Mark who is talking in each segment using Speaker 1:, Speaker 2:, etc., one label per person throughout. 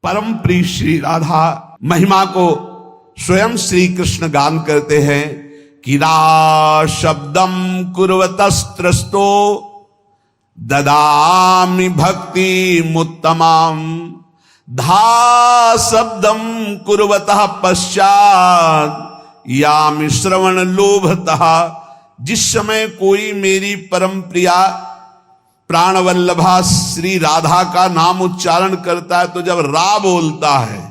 Speaker 1: परम प्रिय श्री राधा महिमा को स्वयं श्री कृष्ण गान करते हैं कि रा शब्दम कुर्वतस्त्रस्तो ददामि भक्ति मुत्तमाम, धा शब्दम कुर्वतः पश्चात यामि श्रवण लोभतः। जिस समय कोई मेरी परम प्रिया प्राणवल्लभा श्री राधा का नाम उच्चारण करता है तो जब रा बोलता है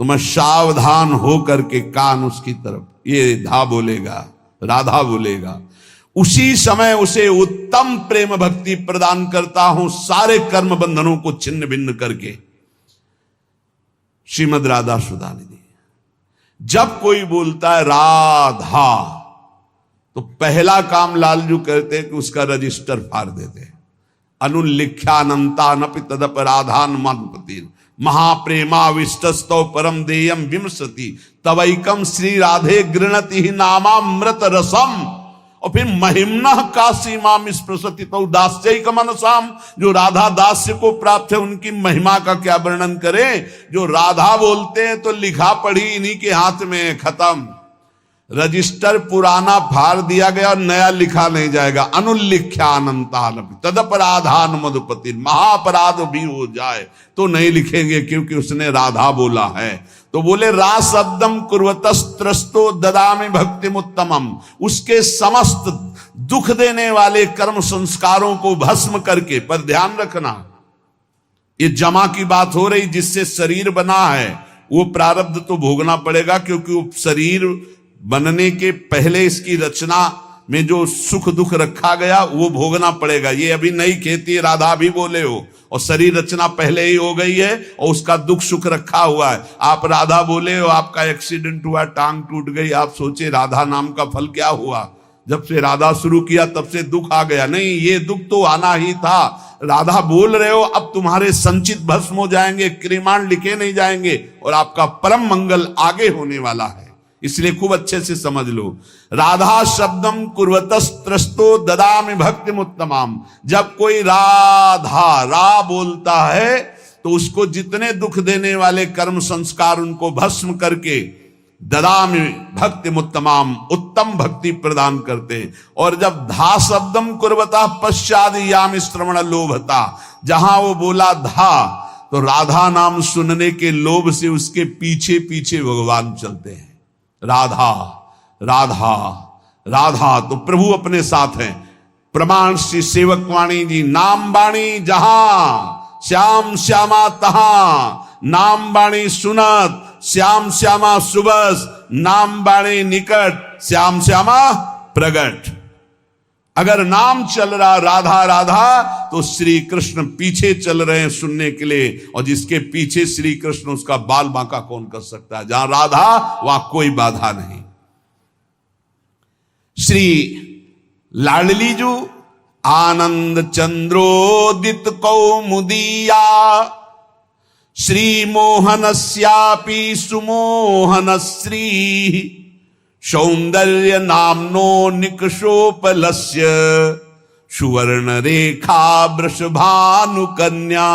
Speaker 1: तो मैं सावधान होकर के कान उसकी तरफ, ये धा बोलेगा, राधा बोलेगा, उसी समय उसे उत्तम प्रेम भक्ति प्रदान करता हूं, सारे कर्म बंधनों को छिन्न भिन्न करके। श्रीमद राधा सुधानिधि। जब कोई बोलता है राधा तो पहला काम लालजू करते हैं कि उसका रजिस्टर फाड़ देते हैं। अनुल्लिख्यानंता नपि तदपराधान मनपति महाप्रेमाविष्टस्तौ परम देयम विमसति तवैकम श्री राधे गृणति ही नामामृत रसम। और फिर महिम्ना काशी माम स्पृशति तो दास्यैक मनसाम, जो राधा दास्य को प्राप्त है उनकी महिमा का क्या वर्णन करें। जो राधा बोलते हैं तो लिखा पढ़ी इन्हीं के हाथ में, खत्म। रजिस्टर पुराना फाड़ दिया गया और नया लिखा नहीं जाएगा। अनुल्लिख्यानंतान तदपराधान मधुपति, महाअपराध भी हो जाए तो नहीं लिखेंगे क्योंकि उसने राधा बोला है। तो बोले रा शब्दम कुर्वतस्त्रस्तो ददामि भक्ति मुत्तमम, उसके समस्त दुख देने वाले कर्म संस्कारों को भस्म करके। पर ध्यान रखना, ये जमा की बात हो रही, जिससे शरीर बना है वो प्रारब्ध तो भोगना पड़ेगा, क्योंकि वो शरीर बनने के पहले इसकी रचना में जो सुख दुख रखा गया वो भोगना पड़ेगा। ये अभी नई खेती, राधा भी बोले हो, और शरीर रचना पहले ही हो गई है और उसका दुख सुख रखा हुआ है। आप राधा बोले हो, आपका एक्सीडेंट हुआ, टांग टूट गई, आप सोचे राधा नाम का फल क्या हुआ। जब से राधा शुरू किया तब से दुख आ गया। नहीं, ये दुख तो आना ही था। राधा बोल रहे हो, अब तुम्हारे संचित भस्म हो जाएंगे, क्रिमाण लिखे नहीं जाएंगे और आपका परम मंगल आगे होने वाला है। इसलिए खूब अच्छे से समझ लो। राधा शब्दम कुर्वतस्त्रस्तो ददामि भक्ति मुत्तमाम। जब कोई राधा रा बोलता है तो उसको जितने दुख देने वाले कर्म संस्कार उनको भस्म करके ददामि भक्ति मुत्तमाम, उत्तम भक्ति प्रदान करते। और जब धा शब्दम कुर्वता पश्चाद यामि श्रवण लोभता, जहां वो बोला धा तो राधा नाम सुनने के लोभ से उसके पीछे पीछे भगवान चलते हैं। राधा राधा राधा, तो प्रभु अपने साथ हैं। प्रमाण श्री सेवक वाणी जी, नाम बाणी जहां श्याम श्यामा तहां, नाम बाणी सुनत श्याम श्यामा सुबस, नाम बाणी निकट श्याम श्यामा प्रगट। अगर नाम चल रहा राधा राधा तो श्री कृष्ण पीछे चल रहे हैं सुनने के लिए, और जिसके पीछे श्री कृष्ण उसका बाल बांका कौन कर सकता है। जहां राधा वहां कोई बाधा नहीं। श्री लाडली जू आनंद चंद्रोदित कौमुदीया, श्री मोहनस्यापि सुमोहन श्री सौंदर्य नामनो निकषोपलस्य, सुवर्ण रेखा वृषभानु कन्या।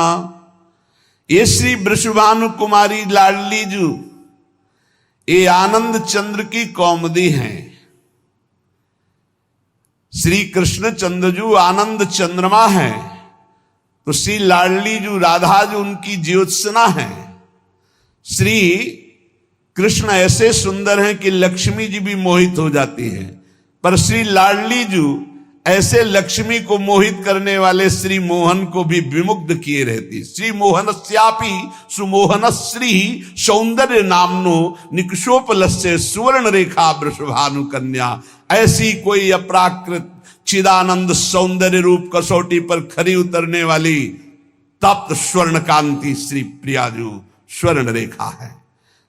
Speaker 1: ये श्री वृषभानु कुमारी लाडली जू ये आनंद चंद्र की कौमुदी हैं। श्री कृष्ण चंद्रजू आनंद चंद्रमा है, तो श्री लाडली जू राधा जू उनकी ज्योत्सना है। श्री कृष्ण ऐसे सुंदर हैं कि लक्ष्मी जी भी मोहित हो जाती हैं, पर श्री लाडली जू ऐसे लक्ष्मी को मोहित करने वाले श्री मोहन को भी विमुग्ध किए रहती। श्री मोहनस्यापि सुमोहन श्री सौंदर्य नामनो निकषोपलस्य, सुवर्ण रेखा वृषभानु कन्या। ऐसी कोई अपराकृत चिदानंद सौंदर्य रूप कसौटी पर खरी उतरने वाली तप्त स्वर्ण कांति श्री प्रियाजू स्वर्ण रेखा है।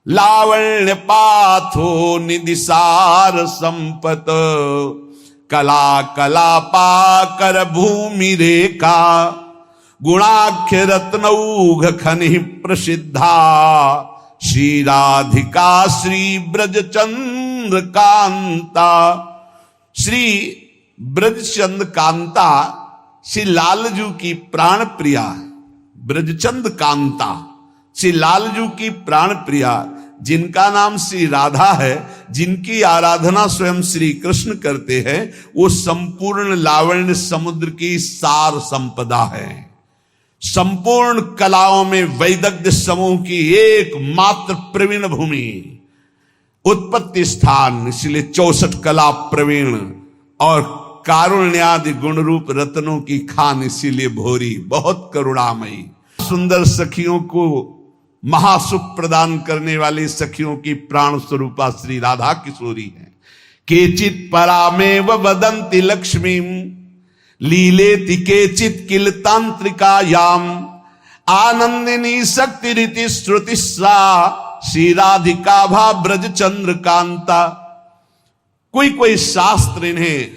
Speaker 1: लावण्य पाथो निदिसार संपत, कला कला पाकर भूमि रेखा, गुणाख्य रत्नौघ खनि प्रसिद्धा, श्री राधिका श्री ब्रजचंद्र कांता। श्री ब्रजचंद्र कांता श्री लालजू की प्राण प्रिया ब्रजचंद्र कांता। श्री लालजू की प्राण प्रिया, जिनका नाम श्री राधा है, जिनकी आराधना स्वयं श्री कृष्ण करते हैं, वो संपूर्ण लावण्य समुद्र की सार संपदा है। संपूर्ण कलाओं में वैदग्ध्य समूह की एकमात्र प्रवीण भूमि, उत्पत्ति स्थान, इसलिए 64 कला प्रवीण और कारुण्यादि गुण रूप रत्नों की खान, इसीलिए भोरी, बहुत करुणामयी। सुंदर सखियों को महासुख प्रदान करने वाली सखियों की प्राण स्वरूपा श्री राधा किशोरी है। केचित परामेव वदंती लक्ष्मी लीलेति केचित किल तांत्रिकायाम आनंदिनी शक्ति रीति श्रुति सा श्री राधिका भा ब्रज चंद्रकांता। कोई कोई शास्त्र इन्हें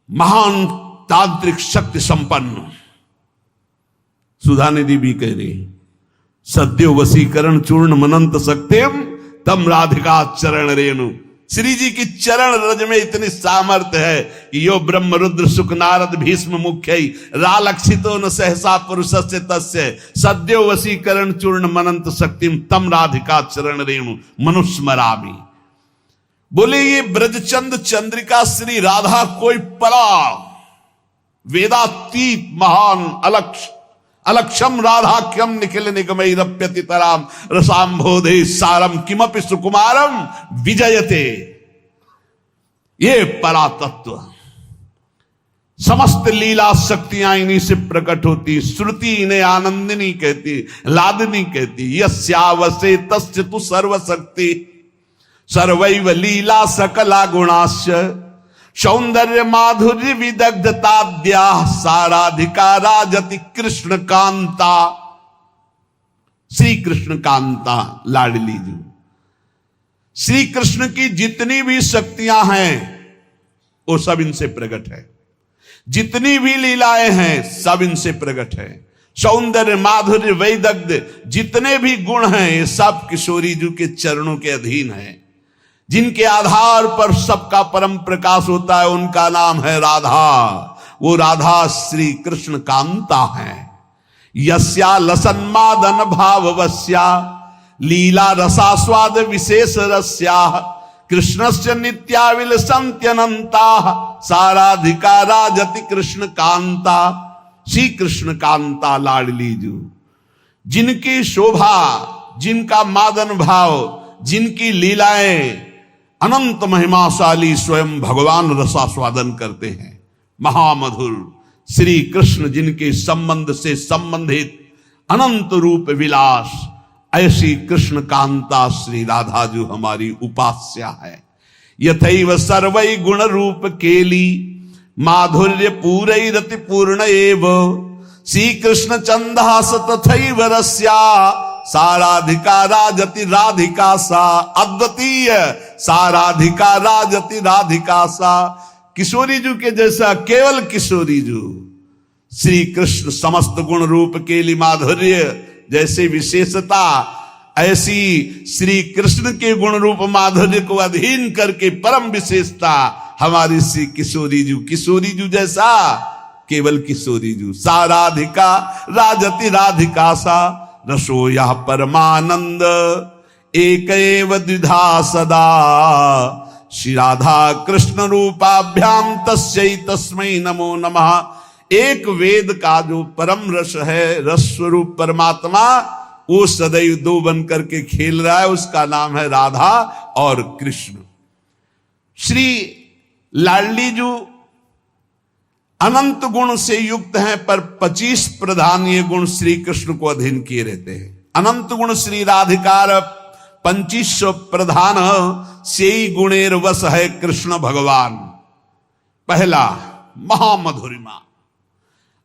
Speaker 1: महान तांत्रिक शक्ति संपन्न, सुधा निधि भी कह रही, सद्यो वशीकरण चूर्ण मनंत सक्तेम तम राधिका चरण रेणु। श्री जी की चरण रज में इतनी सामर्थ्य है कि यो ब्रह्म रुद्र सुख नारद भीष्म मुख्य रालक्षितो न सहसा पुरुषस्य तस्य सद्यो वशीकरण चूर्ण मनंत शक्तिम तम राधिका चरण रेणु मनुस्मरामि। बोले ये ब्रजचंद चंद्रिका श्री राधा कोई परा वेदातीत महान अलक्षम राधाख्यम निखिल निगमैरप्यति तराम रसाम्भोधे सारम किमपि सुकुमारम विजयते। ये परा तत्व, समस्त लीला शक्तियां इन्हीं से प्रकट होती। श्रुति इन्हें आनंदिनी कहती, लादनी कहती। यस्यावसे तस्य तु सर्वशक्ति सर्वैव लीला सकला गुणाश्च सौंदर्य माधुर्य विदग्धताद्या साराधिका राजति कृष्ण कांता। श्री कृष्ण कांता लाडली जी, श्री कृष्ण की जितनी भी शक्तियां हैं वो सब इनसे प्रकट है। जितनी भी लीलाएं हैं सब इनसे प्रकट है। सौंदर्य माधुर्य वैदग्ध जितने भी गुण हैं ये सब किशोरी जी के चरणों के अधीन है। जिनके आधार पर सबका परम प्रकाश होता है उनका नाम है राधा। वो राधा श्री कृष्ण कांता है। यस्या लसन्मादन भाववस्या लीला रसास्वाद विशेष रस्या कृष्णस्य नित्याविल संत्यनंता साराधिका राजति कृष्ण कांता। श्री कृष्ण कांता लाडली जू, जिनकी शोभा, जिनका मादन भाव, जिनकी लीलाएं अनंत महिमाशाली स्वयं भगवान रसास्वादन करते हैं। महामधुर श्री कृष्ण जिनके संबंध से संबंधित अनंत रूप विलास, ऐसी कृष्ण कांता श्री राधा जो हमारी उपास्या है। यथैव सर्वै गुण रूप केली माधुर्य पूरै रति पूर्ण एव श्री कृष्ण चंदास तथैव रस्या साराधिका राजति राधिका सा। अद्वितीय साराधिका राजति राधिका सा। किशोरी जू के जैसा केवल किशोरी जू श्री कृष्ण समस्त गुण रूप केली माधुर्य जैसे विशेषता, ऐसी श्री कृष्ण के गुण रूप माधुर्य को अधीन करके परम विशेषता हमारी श्री किशोरी जू। किशोरी जू जैसा केवल किशोरी जू। साराधिका राजति राधिका सा रसो यह परमानंद एक एव द्विधा सदा श्री राधा कृष्ण रूपाभ्याम तस्यै तस्मै नमो नमः। एक वेद का जो परम रस है, रस स्वरूप परमात्मा, वो सदैव दो बन करके खेल रहा है, उसका नाम है राधा और कृष्ण। श्री लाडली जू अनंत गुण से युक्त हैं, पर 25 प्रधान ये गुण श्री कृष्ण को अधीन किए रहते हैं। अनंत गुण श्री राधिकार 2500 प्रधान से गुणेर वश है कृष्ण भगवान। पहला महामधुरिमा,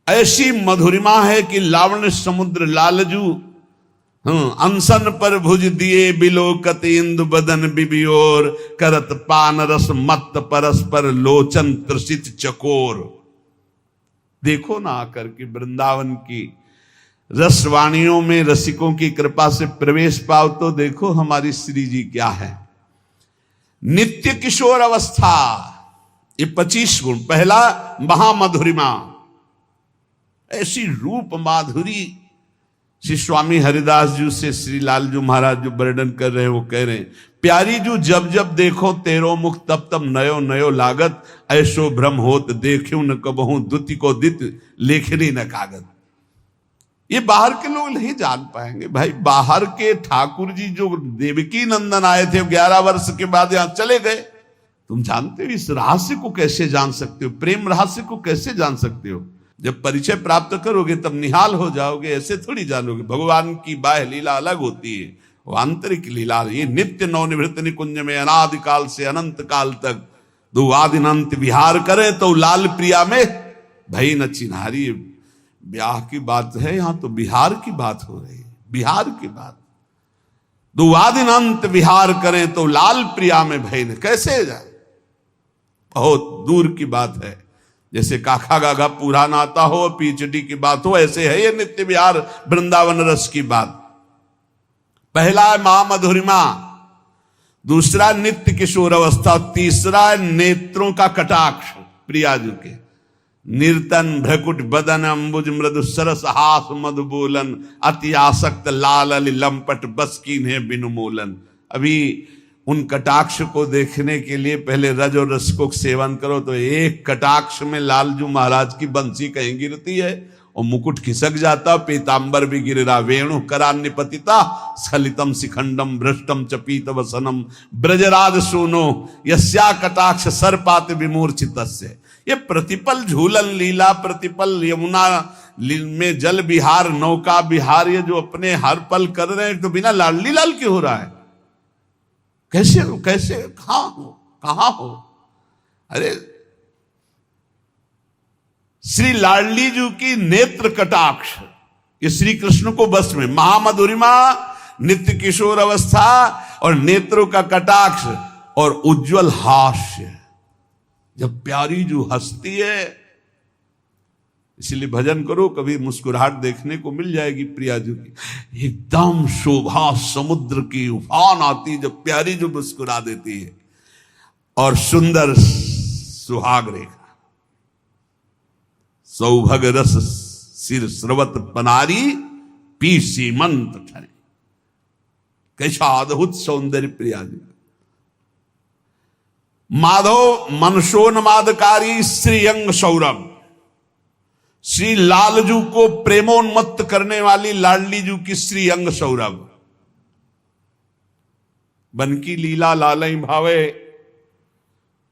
Speaker 1: ऐसी मधुरिमा है कि लावण्य समुद्र लालजू अनशन पर भुज दिए बिलोकत इंदु बदन बिबियोर करत पान रस मत परस्पर लोचन त्रसित चकोर। देखो ना आकर के वृंदावन की रसवाणियों में रसिकों की कृपा से प्रवेश पाओ तो देखो हमारी श्री जी क्या है। नित्य किशोर अवस्था, ये 25 गुण। पहला महामधुरिमा, ऐसी रूप माधुरी श्री स्वामी हरिदास जी से श्री लालजू महाराज जो वर्णन कर रहे हैं वो कह रहे हैं, प्यारी जू जब जब देखो तेरो मुख तब तब नयो नयो लागत, ऐसो भ्रम होत देखूं न कबहूं दुति को दित लेखनी न कागज। ये बाहर के लोग नहीं जान पाएंगे भाई। बाहर के ठाकुर जी जो देवकी नंदन आए थे 11 वर्ष के बाद यहां चले गए। तुम जानते हो इस रहस्य को कैसे जान सकते हो, प्रेम रहस्य को कैसे जान सकते हो? जब परिचय प्राप्त करोगे तब निहाल हो जाओगे, ऐसे थोड़ी जानोगे। भगवान की बाह्य लीला अलग होती है, वो आंतरिक लीला। ये नित्य नवनिवृत्त निकुंज में अनादिकाल से अनंत काल तक दो आदिनंत विहार करें तो लाल प्रिया में भई न चिन्हारी। ब्याह की बात है, यहां तो बिहार की बात हो रही है, बिहार की बात। दो आदिनंत विहार करें तो लाल प्रिया में भई न, कैसे जाए? बहुत दूर की बात है। जैसे काखा गागा पूरा नाता हो, पीचडी की बात हो, ऐसे है ये नित्य विहार वृंदावन रस की बात। पहला है महामधुरिमा, दूसरा नित्य किशोर अवस्था, तीसरा है नेत्रों का कटाक्ष प्रियाजू के। निर्तन भ्रकुट बदन अंबुज मृदु सरस हास मधु बोलन, अति आसक्त लाल अली लंपट बस कीन्हे बिनु मोलन। अभी उन कटाक्ष को देखने के लिए पहले रज और रस को सेवन करो तो एक कटाक्ष में लालजू महाराज की बंसी कहीं गिरती है और मुकुट खिसक जाता, पीतांबर भी गिरा, वेणु करान्य पतिता स्खलितम शिखंडम भ्रष्टम चपीत वसनम ब्रजराज सोनो यस्या कटाक्ष सर्पात विमूर्छितस्य। ये प्रतिपल झूलन लीला, प्रतिपल यमुना में जल विहार, नौका विहार, ये जो अपने हर पल कर रहे हैं तो बिना लाडली लाल क्यों हो रहा है? कैसे कैसे कहां हो? अरे श्री लाडली जी की नेत्र कटाक्ष, ये श्री कृष्ण को बस में, महामधुरिमा, नित्य किशोर अवस्था और नेत्रों का कटाक्ष और उज्जवल हास्य। जब प्यारी जो हंसती है, इसलिए भजन करो, कभी मुस्कुराहट देखने को मिल जाएगी प्रिया जी की। एकदम शोभा समुद्र की उफान आती जब प्यारी जो मुस्कुरा देती है। और सुंदर सुहाग रेखा, सौभग रस सिर स्रवत पनारी पी सीमंत ठने। कैसा अद्भुत सौंदर्य प्रिया जी। माधव मनसोन्मादकारी श्रीअंग सौरभ, श्री लालजू को प्रेमोन्मत्त करने वाली लाडली जू की श्री अंग सौरभ। बन की लीला लालई भावे,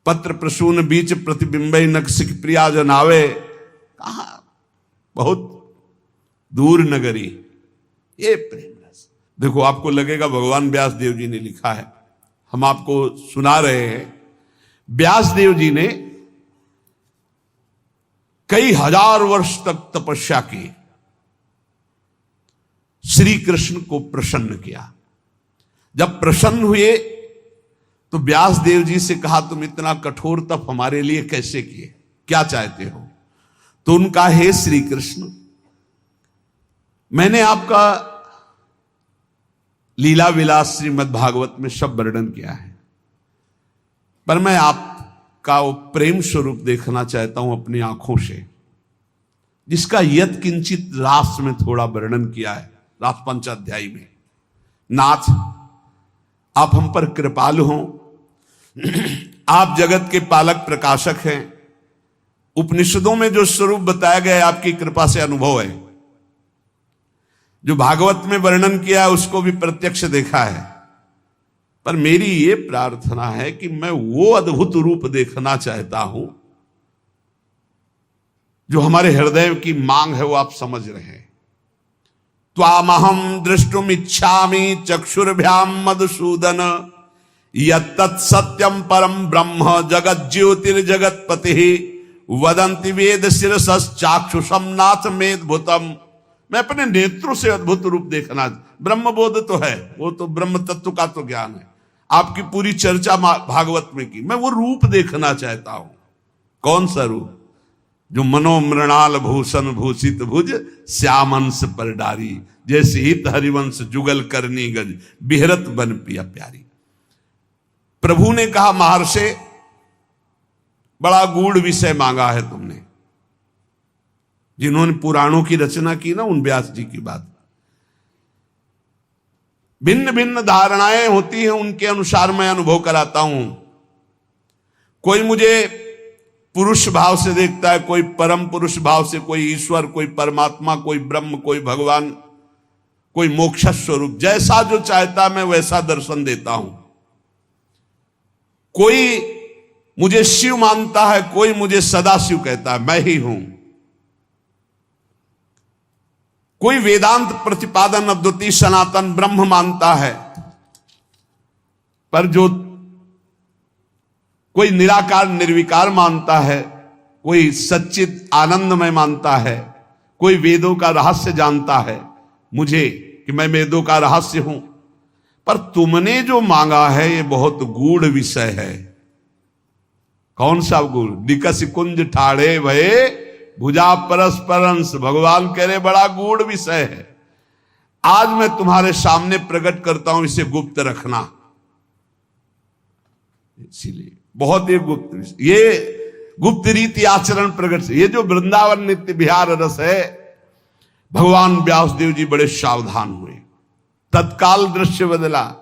Speaker 1: पत्र प्रसून बीच प्रतिबिंबई नक्सिक प्रिया जनावे। कहा बहुत दूर नगरी, ये प्रेम रस। देखो आपको लगेगा भगवान व्यास देव जी ने लिखा है, हम आपको सुना रहे हैं। व्यास देव जी ने कई हजार वर्ष तक तपस्या की, श्री कृष्ण को प्रसन्न किया। जब प्रसन्न हुए तो व्यास देव जी से कहा, तुम इतना कठोर तप हमारे लिए कैसे किए, क्या चाहते हो? तो उनका, हे श्री कृष्ण, मैंने आपका लीला विलास श्रीमद् भागवत में सब वर्णन किया है, पर मैं आपका वो प्रेम स्वरूप देखना चाहता हूं अपनी आंखों से, जिसका यत किंचित रास में थोड़ा वर्णन किया है, रास पंचाध्यायी में। नाथ, आप हम पर कृपालु हों, आप जगत के पालक प्रकाशक हैं। उपनिषदों में जो स्वरूप बताया गया है आपकी कृपा से अनुभव है, जो भागवत में वर्णन किया है उसको भी प्रत्यक्ष देखा है। पर मेरी ये प्रार्थना है कि मैं वो अद्भुत रूप देखना चाहता हूं जो हमारे हृदय की मांग है, वो आप समझ रहे हैं। त्वामहं द्रष्टुम इच्छामि चक्षुर्भ्याम मधुसूदन, यत्तत् सत्यम परम ब्रह्म जगत ज्योतिर्जगतपति, वदंति वेद शिरसश्चाक्षुषम नाथ मेदभूतम। मैं अपने नेत्रों से अद्भुत रूप देखना, ब्रह्मबोध तो है, वो तो ब्रह्म तत्व का तो ज्ञान है, आपकी पूरी चर्चा भागवत में की, मैं वो रूप देखना चाहता हूं। कौन सा रूप? जो मनोमृणाल भूषण भूषित भुज श्यामंश पर डारी, जैसे हित हरिवंश जुगल करनी गज बिहरत बन पिया प्यारी। प्रभु ने कहा, महर्षि बड़ा गूढ़ विषय मांगा है तुमने। जिन्होंने पुराणों की रचना की ना, उन व्यास जी की बात, भिन्न भिन्न धारणाएं होती हैं, उनके अनुसार मैं अनुभव कराता हूं। कोई मुझे पुरुष भाव से देखता है, कोई परम पुरुष भाव से, कोई ईश्वर, कोई परमात्मा, कोई ब्रह्म, कोई भगवान, कोई मोक्ष स्वरूप। जैसा जो चाहता मैं वैसा दर्शन देता हूं। कोई मुझे शिव मानता है, कोई मुझे सदा शिव कहता है, मैं ही हूं। कोई वेदांत प्रतिपादन अद्वितीय सनातन ब्रह्म मानता है, पर जो कोई निराकार निर्विकार मानता है, कोई सच्चित आनंदमय मानता है, कोई वेदों का रहस्य जानता है मुझे कि मैं वेदों का रहस्य हूं। पर तुमने जो मांगा है ये बहुत गूढ़ विषय है। कौन सा गूढ़? निकस कुंज ठाड़े भये भुजा परस्परंस। भगवान कह रहे बड़ा गूढ़ विषय है, आज मैं तुम्हारे सामने प्रकट करता हूं, इसे गुप्त रखना। इसीलिए बहुत ही गुप्त विषय, ये गुप्त रीति आचरण प्रकट से। ये जो वृंदावन नित्य विहार रस है, भगवान व्यासदेव जी बड़े सावधान हुए। तत्काल दृश्य बदला।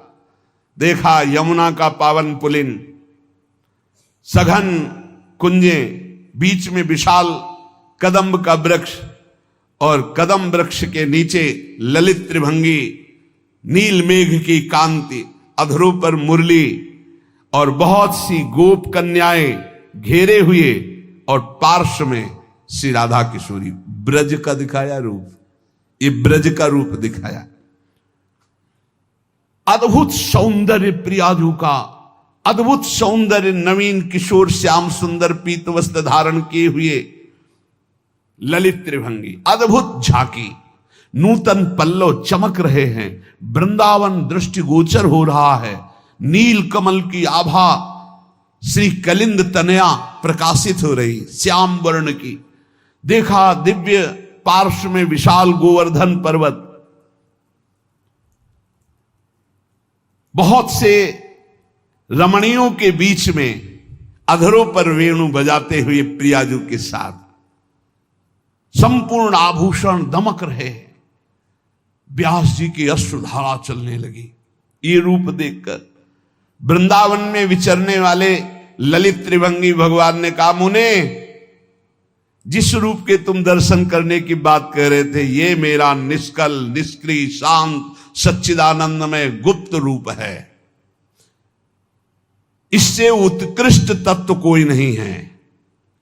Speaker 1: देखा यमुना का पावन पुलिन, सघन कुंजे, बीच में विशाल कदम्ब का वृक्ष, और कदम वृक्ष के नीचे ललित त्रिभंगी, नील मेघ की कांति, अधरों पर मुरली, और बहुत सी गोप कन्याएं घेरे हुए, और पार्श्व में श्री राधा किशोरी। ब्रज का दिखाया रूप, ये ब्रज का रूप दिखाया। अद्भुत सौंदर्य प्रियाजू का, अद्भुत सौंदर्य। नवीन किशोर श्याम सुंदर पीत वस्त्र धारण किए हुए ललित त्रिभंगी, अद्भुत झांकी, नूतन पल्लव चमक रहे हैं। वृंदावन दृष्टिगोचर हो रहा है। नील कमल की आभा श्री कलिंद तनया प्रकाशित हो रही, श्याम वर्ण की। देखा दिव्य पार्श्व में विशाल गोवर्धन पर्वत, बहुत से रमणियों के बीच में अधरों पर वेणु बजाते हुए प्रियाजू के साथ संपूर्ण आभूषण दमक रहे। व्यास जी की अश्रुधारा चलने लगी ये रूप देखकर। वृंदावन में विचरने वाले ललित त्रिभंगी भगवान ने कहा, मुने जिस रूप के तुम दर्शन करने की बात कर रहे थे, ये मेरा निष्कल निष्क्रिय शांत सच्चिदानंदमय गुप्त रूप है। इससे उत्कृष्ट तत्व कोई नहीं है।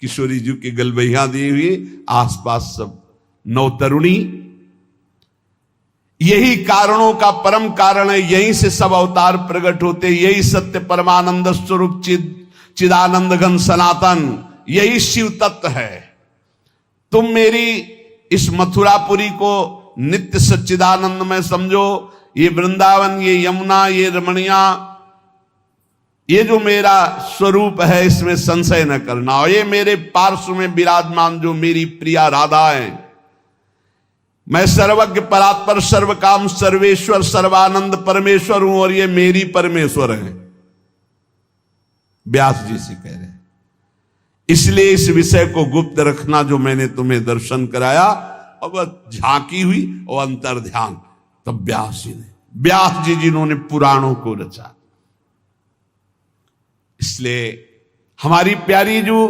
Speaker 1: किशोरी जी की गलबैया दी हुई, आसपास सब नवतरुणी। यही कारणों का परम कारण है, यहीं से सब अवतार प्रकट होते। यही सत्य परमानंद स्वरूप चिदानंद घन सनातन, यही शिव तत्व है। तुम मेरी इस मथुरापुरी को नित्य सच्चिदानंद में समझो। ये वृंदावन, ये यमुना, ये रमणिया, ये जो मेरा स्वरूप है इसमें संशय न करना। और ये मेरे पार्श्व में विराजमान जो मेरी प्रिया राधा है, मैं सर्वज्ञ परात्पर सर्वकाम सर्वेश्वर सर्वानंद परमेश्वर हूं, और ये मेरी परमेश्वर है। व्यास जी से कह रहे हैं। इसलिए इस विषय को गुप्त रखना जो मैंने तुम्हें दर्शन कराया। अब झांकी हुई और अंतर ध्यान तब व्यास जी जिन्होंने पुराणों को रचा। इसलिए हमारी प्यारी जो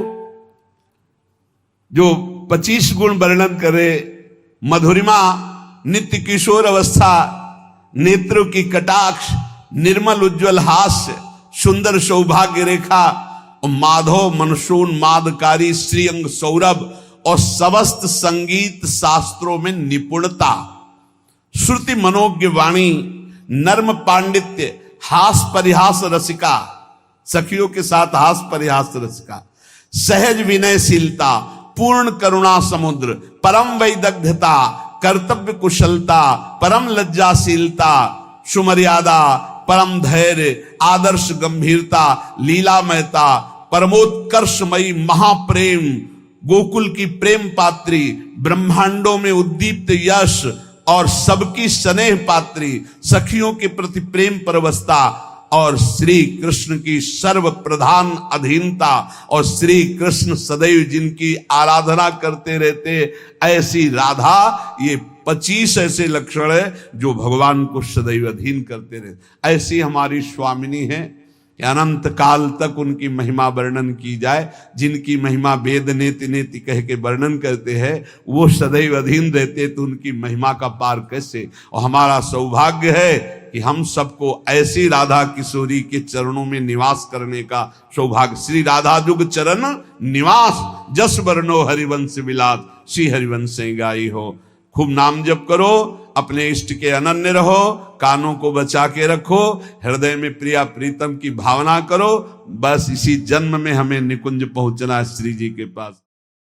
Speaker 1: 25 गुण वर्णन करे, मधुरिमा, नित्य किशोर अवस्था, नेत्रों की कटाक्ष, निर्मल उज्ज्वल हास्य, सुंदर सौभाग्य रेखा, और माधव मनसून मादकारी श्रीअंग सौरभ, और समस्त संगीत शास्त्रों में निपुणता, श्रुति मनोज्ञ वाणी, नर्म पांडित्य, हास परिहास रसिका, सखियों के साथ हास परिहास रसिका, सहज विनयशीलता, पूर्ण करुणा समुद्र, परम वैदग्ध्यता, कर्तव्य कुशलता, परम लज्जाशीलता, सुमर्यादा, परम धैर्य, आदर्श गंभीरता, लीलामयता, परमोत्कर्षमयी महाप्रेम, गोकुल की प्रेम पात्री, ब्रह्मांडों में उद्दीप्त यश और सबकी स्नेह पात्री, सखियों के प्रति प्रेम परवस्ता, और श्री कृष्ण की सर्व प्रधान अधीनता, और श्री कृष्ण सदैव जिनकी आराधना करते रहते, ऐसी राधा ये 25 ऐसे लक्षण है जो भगवान को सदैव अधीन करते रहे। ऐसी हमारी स्वामिनी है कि अनंत काल तक उनकी महिमा वर्णन की जाए। जिनकी महिमा वेद नेति नेति कह के वर्णन करते हैं वो सदैव अधीन रहते, तो उनकी महिमा का पार कैसे। और हमारा सौभाग्य है कि हम सबको ऐसी राधा किशोरी के चरणों में निवास करने का सौभाग्य। श्री राधा जुग चरण निवास, जस वर्णो हरिवंश विलास, श्री हरिवंश गाई हो। खूब नाम जप करो, अपने इष्ट के अनन्य रहो, कानों को बचा के रखो, हृदय में प्रिया प्रीतम की भावना करो। बस इसी जन्म में हमें निकुंज पहुंचना है श्री जी के पास।